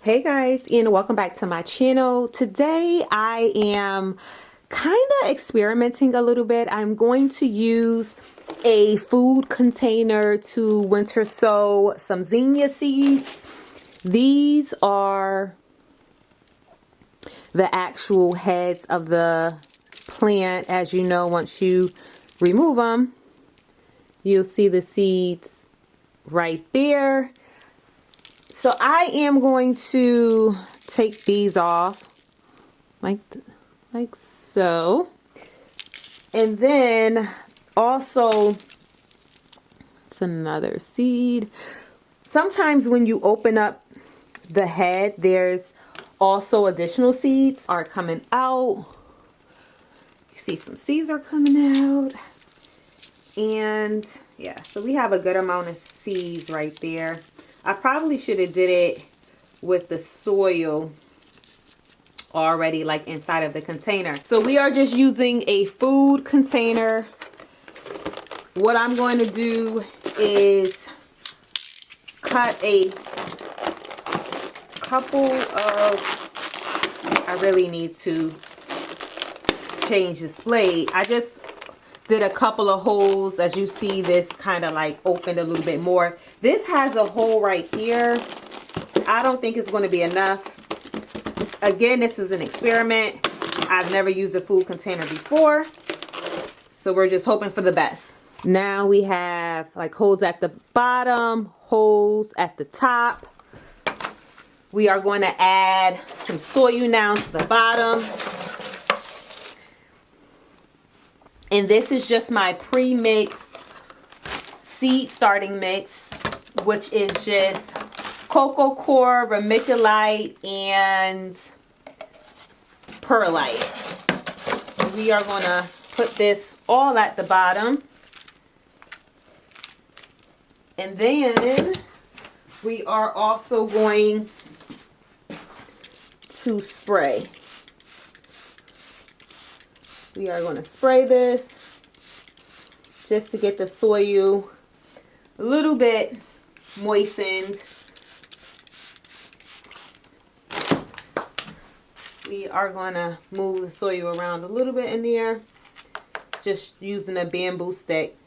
Hey guys, and welcome back to my channel. Today I am kind of experimenting a little bit. I'm going to use a food container to winter sow some zinnia seeds. These are the actual heads of the plant. As you know, once you remove them, you'll see the seeds right there. So I am going to take these off like so. And then also, it's another seed. Sometimes when you open up the head, there's also additional seeds are coming out. You see some seeds are coming out. And yeah, so we have a good amount of seeds right there. I probably should have did it with the soil already, like inside of the container. So we are just using a food container. What I'm going to do is cut a couple of, I really need to change this blade. I just did a couple of holes. As you see, this kind of like opened a little bit more. This has a hole right here. I don't think it's going to be enough. Again, this is an experiment. I've never used a food container before, so we're just hoping for the best. Now we have like holes at the bottom, holes at the top. We are going to add some soil now to the bottom. And this is just my pre-mixed seed starting mix, which is just cocoa coir, vermiculite, and perlite. We are going to put this all at the bottom. And then we are also going to spray. We are going to spray this just to get the soil a little bit moistened. We are going to move the soil around a little bit in there, just using a bamboo stick.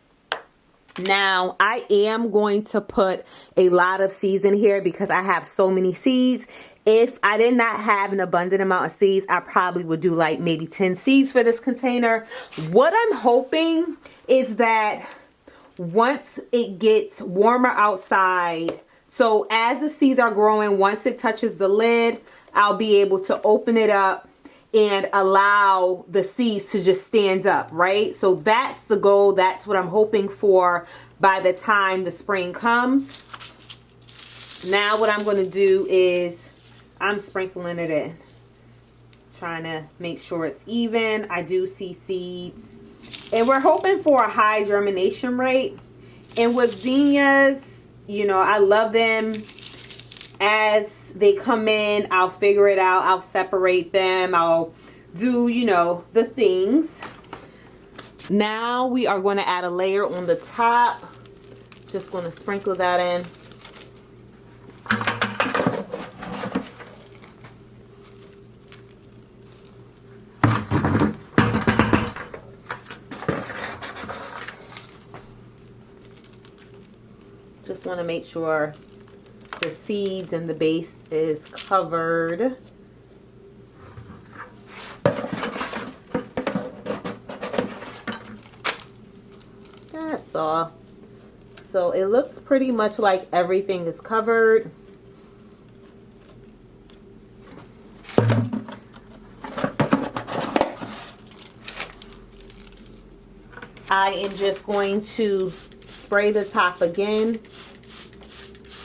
Now, I am going to put a lot of seeds in here because I have so many seeds. If I did not have an abundant amount of seeds, I probably would do like maybe 10 seeds for this container. What I'm hoping is that once it gets warmer outside, so as the seeds are growing, once it touches the lid, I'll be able to open it up and allow the seeds to just stand up, right? So that's the goal. That's what I'm hoping for by the time the spring comes. Now what I'm going to do is I'm sprinkling it in, trying to make sure it's even. I do see seeds, and we're hoping for a high germination rate. And with zinnias, you know, I love them. As they come in, I'll figure it out. I'll separate them. I'll do, you know, the things. Now we are going to add a layer on the top. Just going to sprinkle that in. Just want to make sure the seeds and the base is covered. That's all. So it looks pretty much like everything is covered. I am just going to spray the top again.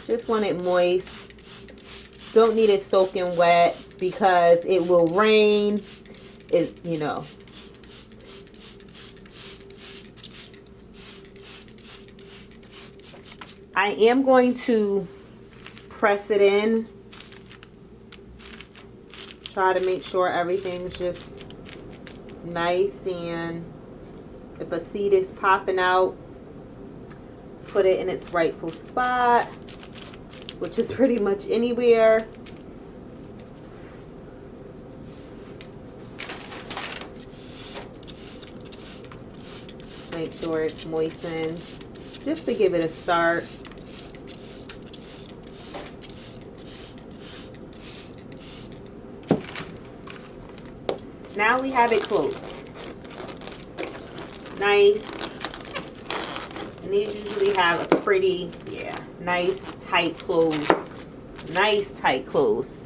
Just want it moist. Don't need it soaking wet because it will rain. It, you know. I am going to press it in. Try to make sure everything's just nice, and if a seed is popping out, put it in its rightful spot, which is pretty much anywhere. Make sure it's moistened just to give it a start. Now we have it closed. Nice. And these usually have a pretty, yeah, nice tight close. Nice tight close.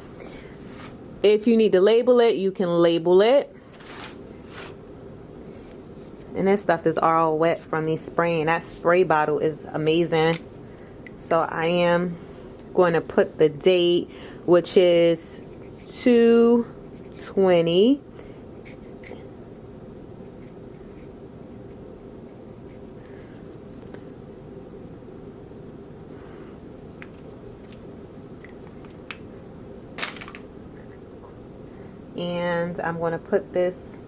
If you need to label it, you can label it. And this stuff is all wet from me spraying. That spray bottle is amazing. So I am going to put the date, which is 2/20. And I'm going to put this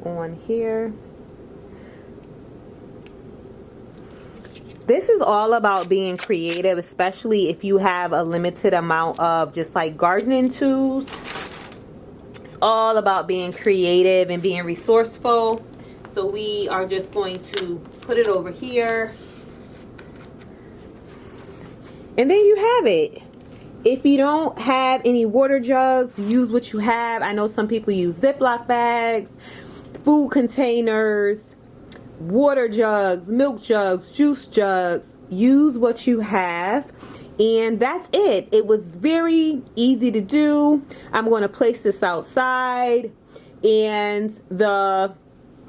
on here. This is all about being creative, especially if you have a limited amount of just like gardening tools. It's all about being creative and being resourceful. So we are just going to put it over here. And then you have it. If you don't have any water jugs, use what you have. I know some people use Ziploc bags, food containers, water jugs, milk jugs, juice jugs. Use what you have. And that's it. It was very easy to do. I'm going to place this outside, and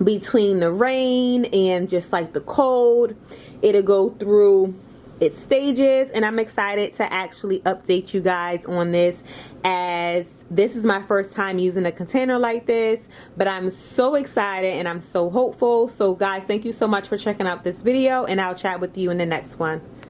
between the rain and just like the cold, it'll go through its stages. And I'm excited to actually update you guys on this, as this is my first time using a container like this, but I'm so excited and I'm so hopeful. So guys, thank you so much for checking out this video, and I'll chat with you in the next one.